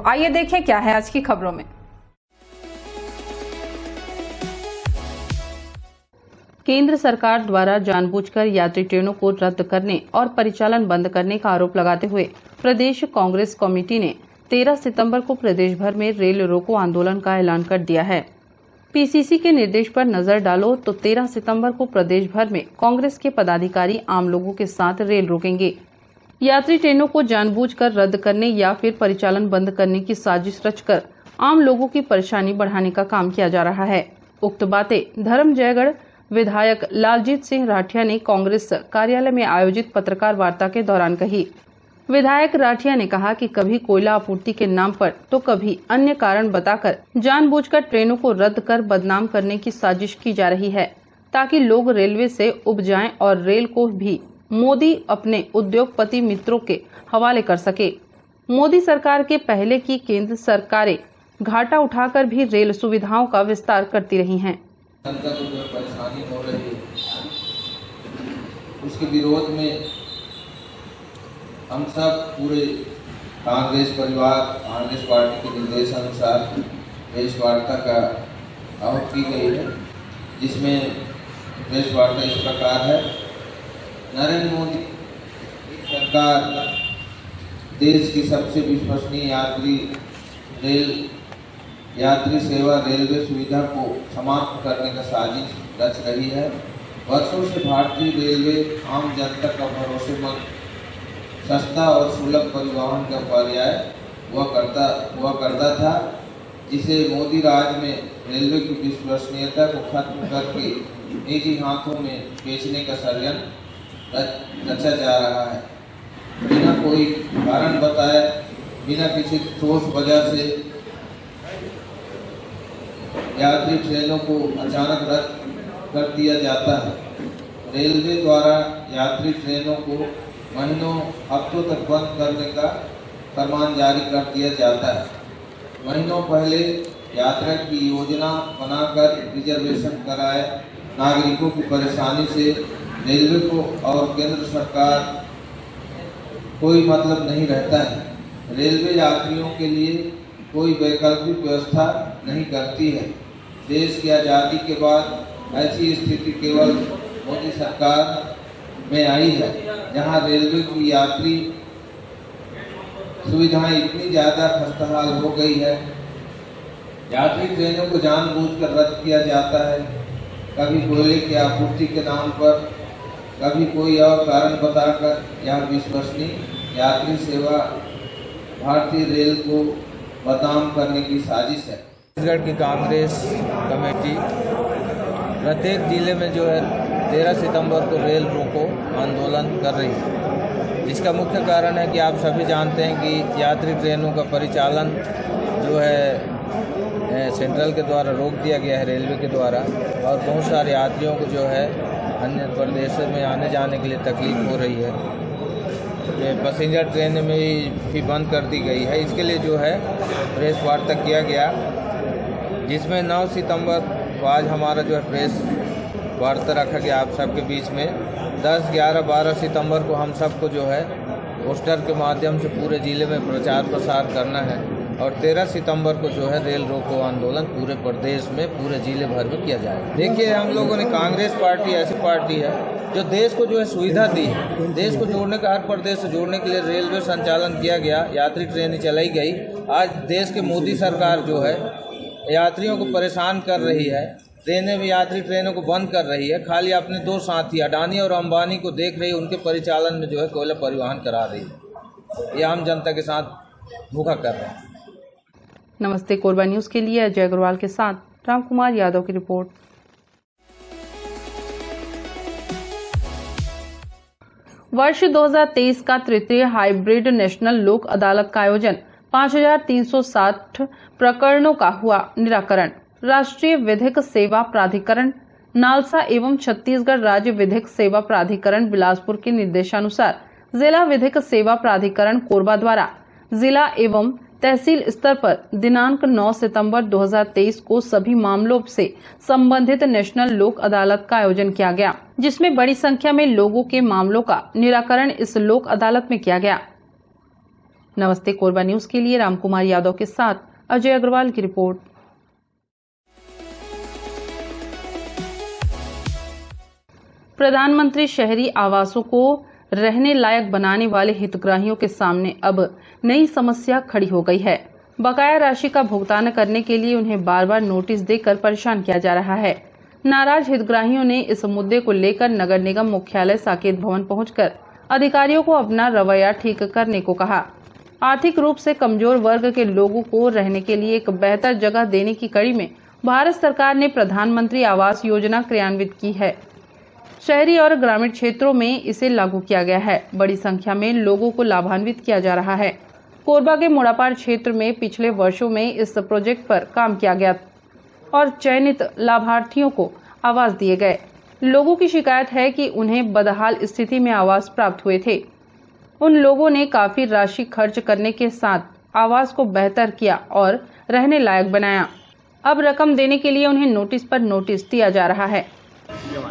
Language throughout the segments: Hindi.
आइए देखें क्या है आज की खबरों में। केंद्र सरकार द्वारा जानबूझकर यात्री ट्रेनों को रद्द करने और परिचालन बंद करने का आरोप लगाते हुए प्रदेश कांग्रेस कमेटी ने 13 सितंबर को प्रदेश भर में रेल रोको आंदोलन का ऐलान कर दिया है। पीसीसी के निर्देश पर नजर डालो तो 13 सितंबर को प्रदेश भर में कांग्रेस के पदाधिकारी आम लोगों के साथ रेल रोकेंगे। यात्री ट्रेनों को जानबूझकर रद्द करने या फिर परिचालन बंद करने की साजिश रचकर आम लोगों की परेशानी बढ़ाने का काम किया जा रहा है। उक्त बातें धर्मजयगढ़ विधायक लालजीत सिंह राठिया ने कांग्रेस कार्यालय में आयोजित पत्रकार वार्ता के दौरान कही। विधायक राठिया ने कहा कि कभी कोयला आपूर्ति के नाम पर तो कभी अन्य कारण बताकर जानबूझकर ट्रेनों को रद्द कर बदनाम करने की साजिश की जा रही है, ताकि लोग रेलवे से उब जाएं और रेल को भी मोदी अपने उद्योगपति मित्रों के हवाले कर सके। मोदी सरकार के पहले की केंद्र सरकारें घाटा उठाकर भी रेल सुविधाओं का विस्तार करती रही हैं। जनता को जो परेशानी हो रही है उसके विरोध में हम सब पूरे कांग्रेस परिवार कांग्रेस पार्टी के निर्देशानुसार प्रेस वार्ता का आह्वान की गई है, जिसमें प्रेस वार्ता इस प्रकार है। नरेंद्र मोदी सरकार देश की सबसे विश्वसनीय यात्री सेवा रेलवे सुविधा को समाप्त करने का साजिश रच रही है। वर्षों से भारतीय रेलवे आम जनता का भरोसेमंद सस्ता और सुलभ परिवहन का पर्याय हुआ करता था, जिसे मोदी राज में रेलवे की विश्वसनीयता को खत्म करके निजी हाथों में बेचने का षड्यंत्र रचा जा रहा है। बिना कोई कारण बताए, बिना किसी ठोस वजह से यात्री ट्रेनों को अचानक रद्द कर दिया जाता है। रेलवे द्वारा यात्री ट्रेनों को महीनों हफ्तों तक बंद करने का फरमान जारी कर दिया जाता है। महीनों पहले यात्रा की योजना बनाकर रिजर्वेशन कराए नागरिकों की परेशानी से रेलवे को और केंद्र सरकार कोई मतलब नहीं रहता है। रेलवे यात्रियों के लिए कोई वैकल्पिक व्यवस्था नहीं करती है। देश की आज़ादी के बाद ऐसी स्थिति केवल मोदी सरकार में आई है, जहां रेलवे की यात्री सुविधाएं इतनी ज़्यादा खस्ताहाल हो गई है। यात्री ट्रेनों को जानबूझकर रद्द किया जाता है, कभी कोयले की आपूर्ति के नाम पर, कभी कोई और कारण बताकर। यह विश्वसनीय यात्री सेवा भारतीय रेल को बदनाम करने की साजिश है। छत्तीसगढ़ की कांग्रेस कमेटी प्रत्येक जिले में जो है 13 सितंबर को रेल रोको आंदोलन कर रही है। इसका मुख्य कारण है कि आप सभी जानते हैं कि यात्री ट्रेनों का परिचालन जो है सेंट्रल के द्वारा रोक दिया गया है, रेलवे के द्वारा, और बहुत सारे यात्रियों को जो है अन्य प्रदेशों में आने जाने के लिए तकलीफ हो रही है। पैसेंजर ट्रेन में भी बंद कर दी गई है। इसके लिए जो है प्रेस वार्ता किया गया, जिसमें 9 सितंबर को आज हमारा जो है प्रेस वार्ता रखा गया आप सबके बीच में। 10, 11, 12 सितंबर को हम सबको जो है पोस्टर के माध्यम से पूरे ज़िले में प्रचार प्रसार करना है, और 13 सितंबर को जो है रेल रोको आंदोलन पूरे प्रदेश में पूरे ज़िले भर में किया जाएगा। देखिए, हम लोगों ने कांग्रेस पार्टी ऐसी पार्टी है जो देश को जो है सुविधा दी है। देश को जोड़ने का, हर प्रदेश से जोड़ने के लिए रेलवे संचालन किया गया, यात्री ट्रेनें चलाई गई। आज देश के मोदी सरकार जो है यात्रियों को परेशान कर रही है, ट्रेनें भी यात्री ट्रेनों को बंद कर रही है। खाली अपने दो साथी अडानी और अंबानी को देख रही है, उनके परिचालन में जो है कोयला परिवहन करा रही है। ये आम जनता के साथ धोखा कर रहे हैं। नमस्ते कोरबा न्यूज के लिए अजय अग्रवाल के साथ राम कुमार यादव की रिपोर्ट। वर्ष 2023 का तृतीय हाइब्रिड नेशनल लोक अदालत का आयोजन 5360 प्रकरणों का हुआ निराकरण। राष्ट्रीय विधिक सेवा प्राधिकरण नालसा एवं छत्तीसगढ़ राज्य विधिक सेवा प्राधिकरण बिलासपुर के निर्देशानुसार जिला विधिक सेवा प्राधिकरण कोरबा द्वारा जिला एवं तहसील स्तर पर दिनांक 9 सितंबर 2023 को सभी मामलों से संबंधित नेशनल लोक अदालत का आयोजन किया गया, जिसमें बड़ी संख्या में लोगों के मामलों का निराकरण इस लोक अदालत में किया गया। नमस्ते कोरबा न्यूज के लिए रामकुमार यादव के साथ अजय अग्रवाल की रिपोर्ट। प्रधानमंत्री शहरी आवासों को रहने लायक बनाने वाले हितग्राहियों के सामने अब नई समस्या खड़ी हो गई है। बकाया राशि का भुगतान करने के लिए उन्हें बार बार नोटिस देकर परेशान किया जा रहा है। नाराज हितग्राहियों ने इस मुद्दे को लेकर नगर निगम मुख्यालय साकेत भवन पहुंचकर अधिकारियों को अपना रवैया ठीक करने को कहा। आर्थिक रूप से कमजोर वर्ग के लोगों को रहने के लिए एक बेहतर जगह देने की कड़ी में भारत सरकार ने प्रधानमंत्री आवास योजना क्रियान्वित की है। शहरी और ग्रामीण क्षेत्रों में इसे लागू किया गया है। बड़ी संख्या में लोगों को लाभान्वित किया जा रहा है। कोरबा के मोड़ापार क्षेत्र में पिछले वर्षों में इस प्रोजेक्ट पर काम किया गया और चयनित लाभार्थियों को आवास दिए गए। लोगों की शिकायत है कि उन्हें बदहाल स्थिति में आवास प्राप्त हुए थे। उन लोगों ने काफी राशि खर्च करने के साथ आवास को बेहतर किया और रहने लायक बनाया। अब रकम देने के लिए उन्हें नोटिस पर नोटिस दिया जा रहा है।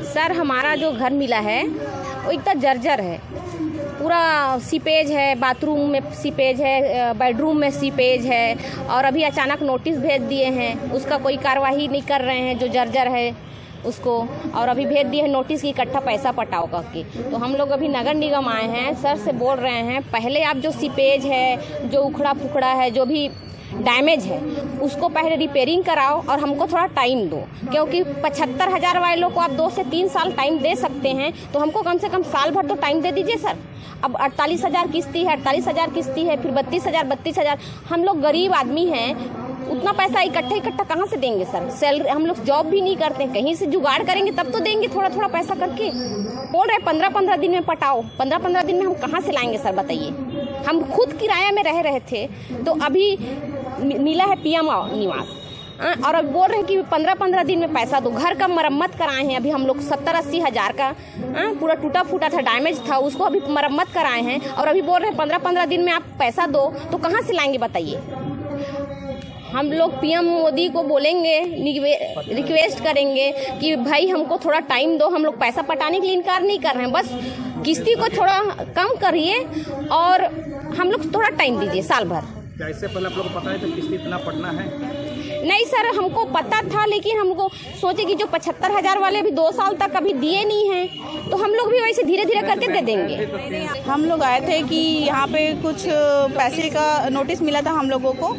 सर, हमारा जो घर मिला है वो इतना जर्जर है, पूरा सीपेज है, बाथरूम में सीपेज है, बेडरूम में सीपेज है और अभी अचानक नोटिस भेज दिए हैं, उसका कोई कार्रवाई नहीं कर रहे हैं जो जर्जर है उसको, और अभी भेज दिए हैं नोटिस की इकट्ठा पैसा पटाओ करके। तो हम लोग अभी नगर निगम आए हैं, सर से बोल रहे हैं पहले आप जो सीपेज है, जो उखड़ा फुखड़ा है, जो भी डैमेज है उसको पहले रिपेयरिंग कराओ और हमको थोड़ा टाइम दो, क्योंकि 75,000 वालों को आप 2 से 3 साल टाइम दे सकते हैं, तो हमको कम से कम साल भर तो टाइम दे दीजिए सर। अब 48,000 किस्ती है, 48,000 किस्ती है, फिर 32,000। हम लोग गरीब आदमी हैं, उतना पैसा इकट्ठा कहाँ से देंगे सर? सैलरी, हम लोग जॉब भी नहीं करते, कहीं से जुगाड़ करेंगे तब तो देंगे थोड़ा थोड़ा पैसा करके। बोल रहे 15-15 दिन में पटाओ, 15-15 दिन में हम कहाँ से लाएंगे सर बताइए? हम खुद किराया में रह रहे थे, तो अभी मिला है पीएम निवास और अब बोल रहे हैं कि 15-15 दिन में पैसा दो। घर का मरम्मत कराए हैं अभी हम लोग 70-80 हज़ार का, पूरा टूटा फूटा था, डैमेज था, उसको अभी मरम्मत कराए हैं और अभी बोल रहे हैं 15-15 दिन में आप पैसा दो, तो कहाँ से लाएंगे बताइए? हम लोग पीएम मोदी को बोलेंगे, रिक्वेस्ट करेंगे कि भाई हमको थोड़ा टाइम दो, हम लोग पैसा पटाने के लिए इनकार नहीं कर रहे हैं, बस किस्ती को थोड़ा कम करिए और हम लोग थोड़ा टाइम दीजिए साल भर। क्या इससे पहले आप लोग को पता है तो किस्ती इतना पड़ना है? नहीं सर, हमको पता था, लेकिन हमको सोचे कि जो 75,000 वाले अभी 2 साल तक अभी दिए नहीं हैं, तो हम लोग भी वैसे धीरे धीरे करके दे देंगे। हम लोग आए थे कि यहाँ पे कुछ पैसे का नोटिस मिला था हम लोगों को,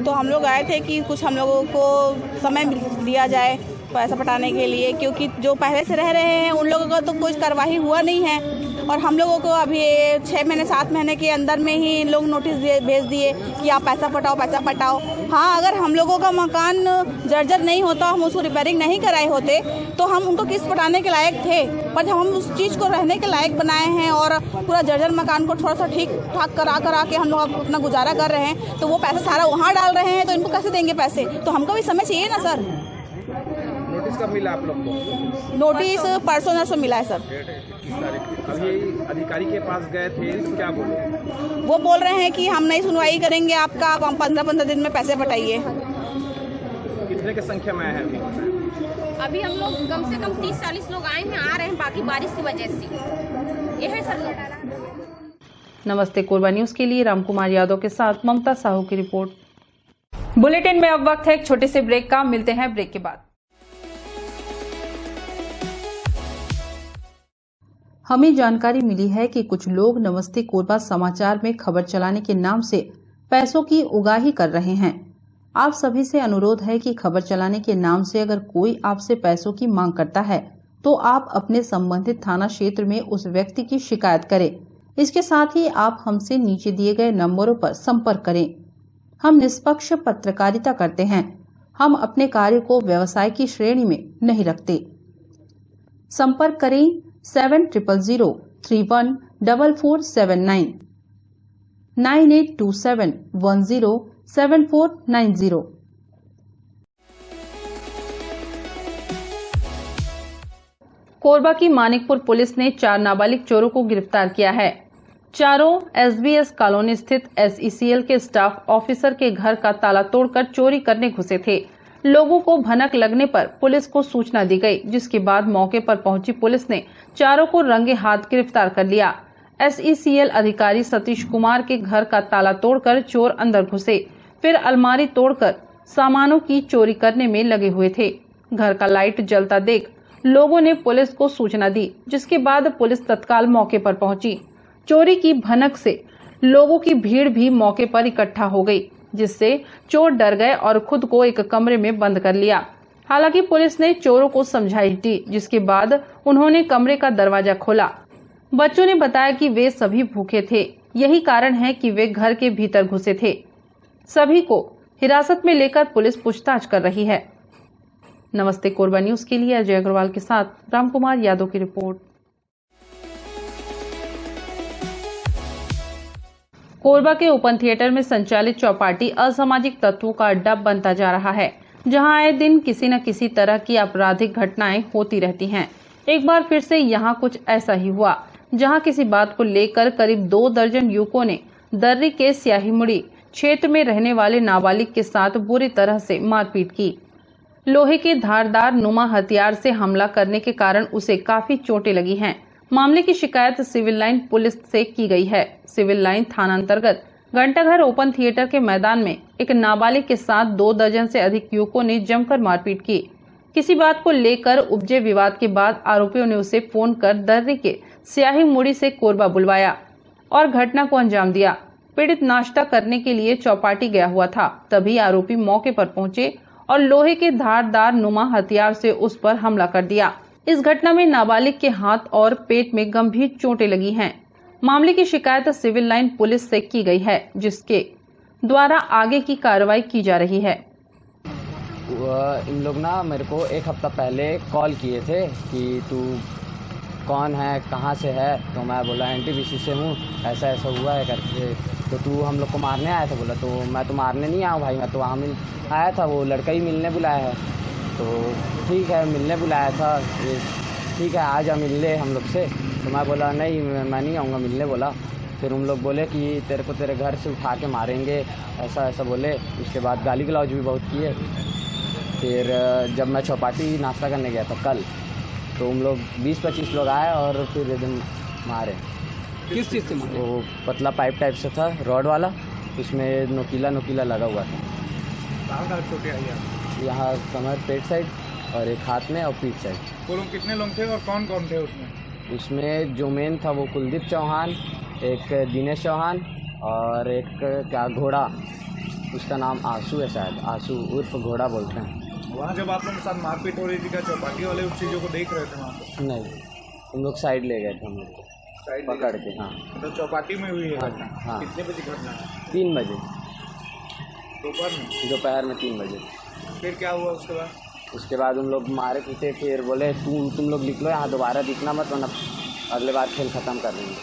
तो हम लोग आए थे कि कुछ हम लोगों को समय दिया जाए पैसा पटाने के लिए, क्योंकि जो पहले से रह रहे हैं उन लोगों का तो कुछ कार्रवाई हुआ नहीं है और हम लोगों को अभी 6 महीने 7 महीने के अंदर में ही लोग नोटिस भेज दिए कि आप पैसा पटाओ। हाँ, अगर हम लोगों का मकान जर्जर नहीं होता, हम उसको रिपेयरिंग नहीं कराए होते, तो हम उनको किस्त पटाने के लायक थे, पर हम उस चीज़ को रहने के लायक बनाए हैं और पूरा जर्जर मकान को थोड़ा सा ठीक ठाक करा के हम लोग अपना गुजारा कर रहे हैं, तो वो पैसा सारा वहाँ डाल रहे हैं, तो इनको कैसे देंगे पैसे? तो हमको भी समय चाहिए ना सर। नोटिस कब मिला आप लोग को? नोटिस परसों नरसों मिला है सर। किस तारीख को? अभी अधिकारी के पास गए थे तो क्या बोले? वो बोल रहे हैं कि हम नहीं सुनवाई करेंगे आपका, आप 15-15 दिन में पैसे पटाइए। कितने की संख्या में आए हैं अभी हम लोग कम से कम 30-40 लोग आए हैं, आ रहे हैं, बाकी बारिश की वजह से ये है सर। नमस्ते कोरबा न्यूज के लिए रामकुमार यादव के साथ ममता साहू की रिपोर्ट। बुलेटिन में अब वक्त है एक छोटे से ब्रेक का, मिलते हैं ब्रेक के बाद। हमें जानकारी मिली है कि कुछ लोग नमस्ते कोरबा समाचार में खबर चलाने के नाम से पैसों की उगाही कर रहे हैं। आप सभी से अनुरोध है कि खबर चलाने के नाम से अगर कोई आपसे पैसों की मांग करता है तो आप अपने संबंधित थाना क्षेत्र में उस व्यक्ति की शिकायत करें। इसके साथ ही आप हमसे नीचे दिए गए नंबरों पर संपर्क करें। हम निष्पक्ष पत्रकारिता करते हैं। हम अपने कार्य को व्यवसाय की श्रेणी में नहीं रखते। संपर्क करें 7000314479 9827107490। कोरबा की मानिकपुर पुलिस ने 4 नाबालिग चोरों को गिरफ्तार किया है। चारों एसबीएस कॉलोनी स्थित एसईसीएल के स्टाफ ऑफिसर के घर का ताला तोड़कर चोरी करने घुसे थे। लोगों को भनक लगने पर पुलिस को सूचना दी गई, जिसके बाद मौके पर पहुंची पुलिस ने चारों को रंगे हाथ गिरफ्तार कर लिया। SECL अधिकारी सतीश कुमार के घर का ताला तोड़कर चोर अंदर घुसे, फिर अलमारी तोड़कर सामानों की चोरी करने में लगे हुए थे। घर का लाइट जलता देख लोगों ने पुलिस को सूचना दी, जिसके बाद पुलिस तत्काल मौके पर पहुंची। चोरी की भनक से लोगों की भीड़ भी मौके पर इकट्ठा हो गई, जिससे चोर डर गए और खुद को एक कमरे में बंद कर लिया। हालांकि पुलिस ने चोरों को समझाइश दी, जिसके बाद उन्होंने कमरे का दरवाजा खोला। बच्चों ने बताया कि वे सभी भूखे थे, यही कारण है कि वे घर के भीतर घुसे थे। सभी को हिरासत में लेकर पुलिस पूछताछ कर रही है। नमस्ते कोरबा न्यूज के लिए अजय अग्रवाल के साथ रामकुमार यादव की रिपोर्ट। कोरबा के ओपन थिएटर में संचालित चौपाटी असामाजिक तत्वों का अड्डा बनता जा रहा है, जहां आए दिन किसी न किसी तरह की आपराधिक घटनाएं होती रहती हैं। एक बार फिर से यहां कुछ ऐसा ही हुआ, जहां किसी बात को लेकर करीब 2 दर्जन युवकों ने दर्री के स्याहीमुड़ी क्षेत्र में रहने वाले नाबालिग के साथ बुरी तरह से मारपीट की। लोहे के धारदार नुमा हथियार से हमला करने के कारण उसे काफी चोटें लगी हैं। मामले की शिकायत सिविल लाइन पुलिस से की गई है। सिविल लाइन थाना अंतर्गत घंटाघर ओपन थिएटर के मैदान में एक नाबालिग के साथ 2 दर्जन से अधिक युवकों ने जमकर मारपीट की। किसी बात को लेकर उपजे विवाद के बाद आरोपियों ने उसे फोन कर दर्री के स्याहीमुड़ी से कोरबा बुलवाया और घटना को अंजाम दिया। पीड़ित नाश्ता करने के लिए चौपाटी गया हुआ था, तभी आरोपी मौके पर पहुंचे और लोहे के धारदार नुमा हथियार से उस पर हमला कर दिया। इस घटना में नाबालिग के हाथ और पेट में गंभीर चोटें लगी हैं। मामले की शिकायत सिविल लाइन पुलिस से की गई है, जिसके द्वारा आगे की कार्रवाई की जा रही है। इन लोग ना मेरे को 1 हफ्ता पहले कॉल किए थे कि तू कौन है, कहाँ से है। तो मैं बोला NTPC से हूँ, ऐसा ऐसा हुआ है करके। तो तू हम लोग को मारने आया था। बोला तो मैं तो मारने नहीं आया भाई, मैं तो वहाँ आया था, वो लड़का ही मिलने बुलाया है। तो ठीक है, मिलने बुलाया था, ठीक है आ जा मिल ले हम लोग से। तो मैं बोला नहीं मैं नहीं आऊँगा मिलने। बोला फिर हम लोग बोले कि तेरे को तेरे घर से उठा के मारेंगे, ऐसा ऐसा बोले। उसके बाद गाली गलौज भी बहुत किए। फिर जब मैं चौपाटी नाश्ता करने गया था कल, तो हम लोग 20-25 लोग आए और फिर एकदम मारे। किस चीज़ से मारे? वो पतला पाइप टाइप से था, रॉड वाला, उसमें नोकीला लगा हुआ था। कहाँ चोटें आई आपको? यहाँ कमर पेट साइड और एक हाथ में और पीठ साइड। वो लोग कितने लोग थे और कौन कौन थे उसमें? उसमें जो मेन था वो कुलदीप चौहान, एक दिनेश चौहान और एक क्या घोड़ा, उसका नाम आंसू है शायद, आंसू उर्फ घोड़ा बोलते हैं। वहाँ जब आप लोगों के साथ मारपीट हो रही थी, क्या चौपाटी वाले उस चीज़ों को देख रहे थे वहाँ पर? नहीं, हम लोग साइड ले गए थे, हम लोग पकड़ के। हाँ तो चौपाटी में हुई है घटना? हाँ। कितने बजे घटना? 3 बजे दोपहर में 3 बजे। फिर क्या हुआ उसके बाद? उसके बाद हम लोग मारे पीटे, फिर बोले तुम लोग लिख लो यहाँ, दोबारा दिखना मत, वरना अगले बार खेल ख़त्म कर देंगे।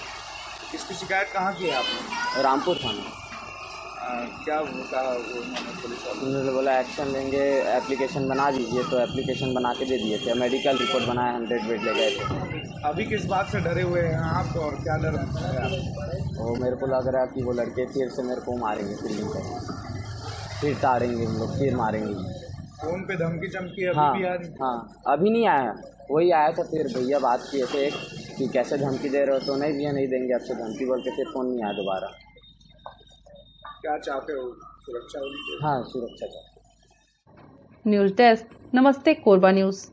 इसकी शिकायत कहाँ की है आपने? रामपुर थाना। क्या कहा उन्होंने पुलिस वालों? उन्होंने बोला एक्शन लेंगे, एप्लीकेशन बना दीजिए। तो एप्लीकेशन बना के दे दिए थे, मेडिकल रिपोर्ट बनाया, 100 बेड ले गए थे। अभी किस बात से डरे हुए हैं आप और क्या डर है आपको? वो मेरे को लग रहा है कि वो लड़के फिर से मेरे को मारेंगे, फिर ताड़ेंगे हम लोग, फिर मारेंगे। फोन पे धमकी चमकी अभी हाँ, भी आ रही? हाँ अभी नहीं आया, वही आया था। फिर भैया बात किए थे कि कैसे धमकी दे रहे हो, तो नहीं भैया नहीं देंगे आपसे धमकी बोल के, फिर फ़ोन नहीं आया दोबारा। क्या चाहते हो, सुरक्षा होनी चाहिए? हाँ सुरक्षा चाहिए। न्यूज डेस्क, नमस्ते कोरबा न्यूज।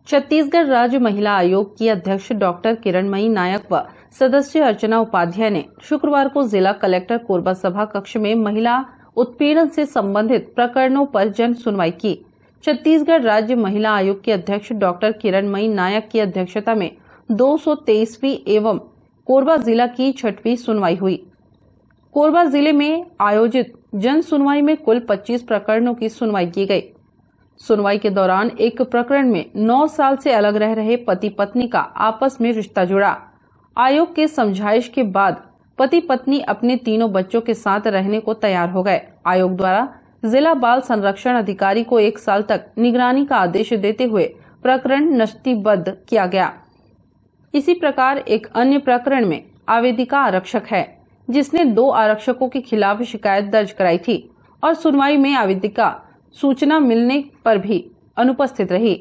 छत्तीसगढ़ राज्य महिला आयोग की अध्यक्ष डॉक्टर किरणमयी नायक व सदस्य अर्चना उपाध्याय ने शुक्रवार को जिला कलेक्टर कोरबा सभा कक्ष में महिला उत्पीड़न से संबंधित प्रकरणों पर जन सुनवाई की। छत्तीसगढ़ राज्य महिला आयोग की अध्यक्ष डॉक्टर किरणमयी नायक की अध्यक्षता में 223वीं एवं कोरबा जिला की 6वीं सुनवाई हुई। कोरबा जिले में आयोजित जन सुनवाई में कुल 25 प्रकरणों की सुनवाई की गई। सुनवाई के दौरान एक प्रकरण में 9 साल से अलग रह रहे पति पत्नी का आपस में रिश्ता जुड़ा। आयोग के समझाइश के बाद पति पत्नी अपने तीनों बच्चों के साथ रहने को तैयार हो गए। आयोग द्वारा जिला बाल संरक्षण अधिकारी को 1 साल तक निगरानी का आदेश देते हुए प्रकरण नस्तीबद्ध किया गया। इसी प्रकार एक अन्य प्रकरण में आवेदिका आरक्षक है, जिसने 2 आरक्षकों के खिलाफ शिकायत दर्ज कराई थी और सुनवाई में आवेदिका सूचना मिलने पर भी अनुपस्थित रही।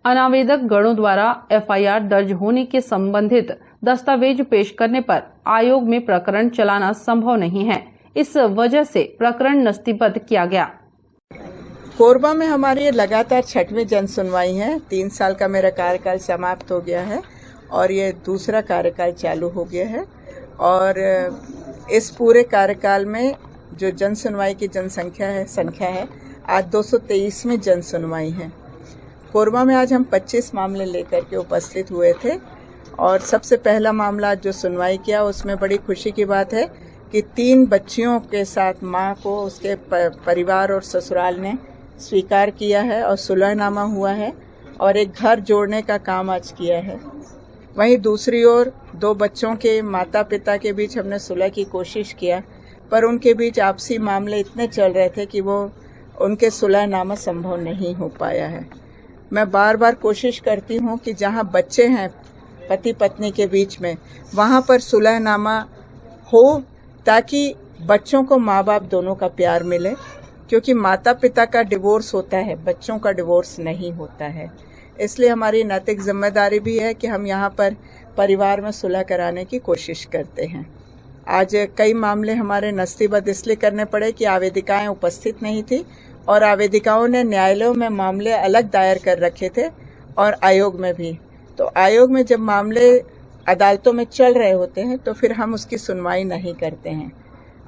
अनावेदक गणों द्वारा एफआईआर दर्ज होने के संबंधित दस्तावेज पेश करने पर आयोग में प्रकरण चलाना संभव नहीं है। इस वजह से प्रकरण नस्तीबद्ध किया गया। कोरबा में हमारी लगातार 6वीं जन सुनवाई है। 3 साल का मेरा कार्यकाल समाप्त हो गया है और ये दूसरा कार्यकाल चालू हो गया है और इस पूरे कार्यकाल में जो जन सुनवाई की संख्या है आज 223वीं जन सुनवाई है। कोरबा में आज हम 25 मामले लेकर के उपस्थित हुए थे और सबसे पहला मामला जो सुनवाई किया उसमें बड़ी खुशी की बात है कि 3 बच्चियों के साथ मां को उसके परिवार और ससुराल ने स्वीकार किया है और सुलहनामा हुआ है और एक घर जोड़ने का काम आज किया है। वहीं दूसरी ओर 2 बच्चों के माता पिता के बीच हमने सुलह की कोशिश किया पर उनके बीच आपसी मामले इतने चल रहे थे कि वो उनके सुलहनामा संभव नहीं हो पाया है। मैं बार बार कोशिश करती हूँ कि जहाँ बच्चे हैं पति पत्नी के बीच में वहाँ पर सुलहनामा हो ताकि बच्चों को माँ बाप दोनों का प्यार मिले, क्योंकि माता पिता का डिवोर्स होता है, बच्चों का डिवोर्स नहीं होता है। इसलिए हमारी नैतिक जिम्मेदारी भी है कि हम यहाँ पर परिवार में सुलह कराने की कोशिश करते हैं। आज कई मामले हमारे नस्तीबद्ध इसलिए करने पड़े कि आवेदिकाएं उपस्थित नहीं थी और आवेदिकाओं ने न्यायालयों में मामले अलग दायर कर रखे थे और आयोग में भी। तो आयोग में जब मामले अदालतों में चल रहे होते हैं तो फिर हम उसकी सुनवाई नहीं करते हैं।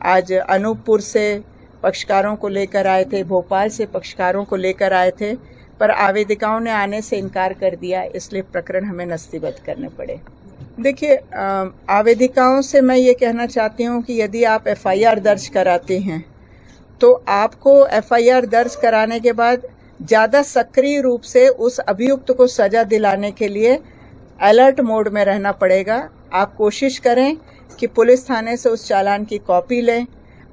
आज अनूपपुर से पक्षकारों को लेकर आए थे, भोपाल से पक्षकारों को लेकर आए थे, पर आवेदिकाओं ने आने से इनकार कर दिया, इसलिए प्रकरण हमें नस्तीबद्ध करने पड़े। देखिए, आवेदिकाओं से मैं ये कहना चाहती हूँ कि यदि आप एफआईआर दर्ज कराते हैं तो आपको एफआईआर दर्ज कराने के बाद ज़्यादा सक्रिय रूप से उस अभियुक्त को सजा दिलाने के लिए अलर्ट मोड में रहना पड़ेगा। आप कोशिश करें कि पुलिस थाने से उस चालान की कॉपी लें।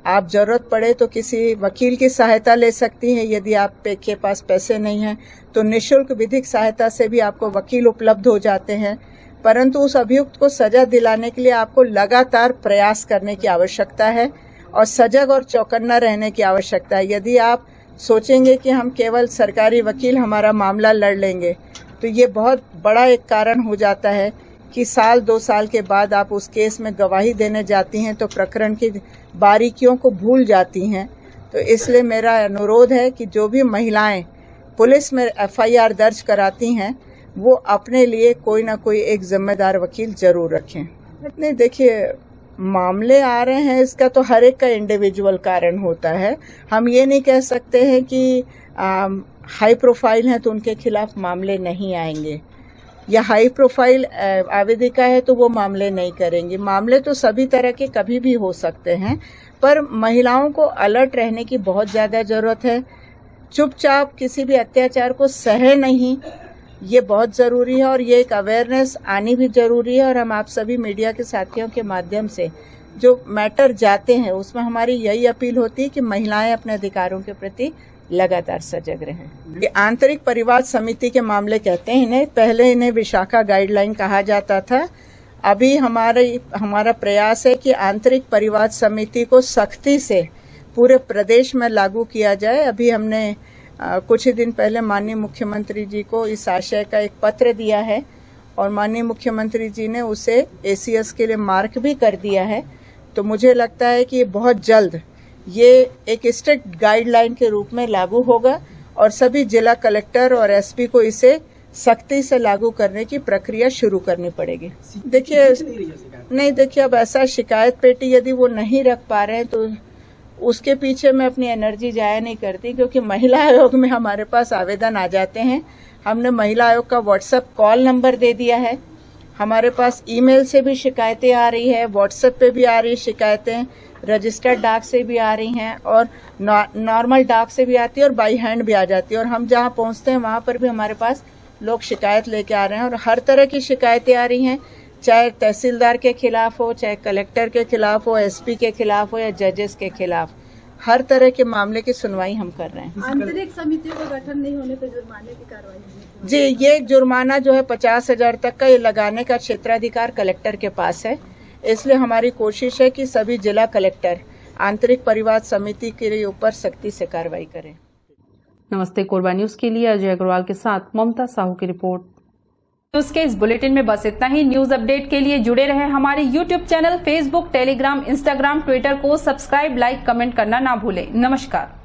आप जरूरत पड़े तो किसी वकील की सहायता ले सकती हैं। यदि आपके पास पैसे नहीं हैं तो निःशुल्क विधिक सहायता से भी आपको वकील उपलब्ध हो जाते हैं। परंतु उस अभियुक्त को सजा दिलाने के लिए आपको लगातार प्रयास करने की आवश्यकता है और सजग और चौकन्ना रहने की आवश्यकता है। यदि आप सोचेंगे कि हम केवल सरकारी वकील हमारा मामला लड़ लेंगे तो ये बहुत बड़ा एक कारण हो जाता है कि 1-2 साल के बाद आप उस केस में गवाही देने जाती हैं तो प्रकरण की बारीकियों को भूल जाती हैं। तो इसलिए मेरा अनुरोध है कि जो भी महिलाएं पुलिस में एफआईआर दर्ज कराती हैं वो अपने लिए कोई ना कोई एक जिम्मेदार वकील जरूर रखें। नहीं, देखिए, मामले आ रहे हैं, इसका तो हर एक का इंडिविजुअल कारण होता है। हम ये नहीं कह सकते हैं कि हाई प्रोफाइल हैं तो उनके खिलाफ मामले नहीं आएंगे, या हाई प्रोफाइल आवेदिका है तो वो मामले नहीं करेंगे। मामले तो सभी तरह के कभी भी हो सकते हैं, पर महिलाओं को अलर्ट रहने की बहुत ज़्यादा ज़रूरत है। चुपचाप किसी भी अत्याचार को सहे नहीं, ये बहुत ज़रूरी है और ये एक अवेयरनेस आनी भी ज़रूरी है। और हम आप सभी मीडिया के साथियों के माध्यम से जो मैटर जाते हैं उसमें हमारी यही अपील होती है कि महिलाएं अपने अधिकारों के प्रति लगातार सजग रहें। ये आंतरिक परिवार समिति के मामले कहते हैं इन्हें, पहले इन्हें विशाखा गाइडलाइन कहा जाता था। अभी हमारा प्रयास है कि आंतरिक परिवार समिति को सख्ती से पूरे प्रदेश में लागू किया जाए। अभी हमने कुछ ही दिन पहले माननीय मुख्यमंत्री जी को इस आशय का एक पत्र दिया है और माननीय मुख्यमंत्री जी ने उसे एसीएस के लिए मार्क भी कर दिया है। तो मुझे लगता है कि बहुत जल्द ये एक स्ट्रिक्ट गाइडलाइन के रूप में लागू होगा और सभी जिला कलेक्टर और एसपी को इसे सख्ती से लागू करने की प्रक्रिया शुरू करनी पड़ेगी। देखिए अब ऐसा शिकायत पेटी यदि वो नहीं रख पा रहे हैं तो उसके पीछे मैं अपनी एनर्जी जाया नहीं करती, क्योंकि महिला आयोग में हमारे पास आवेदन आ जाते हैं। हमने महिला आयोग का व्हाट्सएप कॉल नंबर दे दिया है। हमारे पास ईमेल से भी शिकायतें आ रही है, व्हाट्सएप पे भी आ रही शिकायतें, रजिस्टर्ड डाक से भी आ रही हैं और नॉर्मल डाक से भी आती है और बाई हैंड भी आ जाती है। और हम जहाँ पहुँचते हैं वहाँ पर भी हमारे पास लोग शिकायत लेके आ रहे हैं और हर तरह की शिकायतें आ रही हैं, चाहे तहसीलदार के खिलाफ हो, चाहे कलेक्टर के खिलाफ हो, एसपी के खिलाफ हो या जजेस के खिलाफ, हर तरह के मामले की सुनवाई हम कर रहे हैं। आंतरिक समितियों का गठन नहीं होने पर जुर्माने की कार्रवाई जी, ये जुर्माना जो है 50,000 तक का, ये लगाने का क्षेत्राधिकार कलेक्टर के पास है। इसलिए हमारी कोशिश है कि सभी जिला कलेक्टर आंतरिक परिवार समिति के ऊपर सख्ती से कार्रवाई करें। नमस्ते कोरबा न्यूज के लिए अजय अग्रवाल के साथ ममता साहू की रिपोर्ट। न्यूज के इस बुलेटिन में बस इतना ही। न्यूज अपडेट के लिए जुड़े रहे हमारे YouTube channel, Facebook, Telegram, Instagram, Twitter को सब्सक्राइब, लाइक, कमेंट करना ना भूलें। नमस्कार।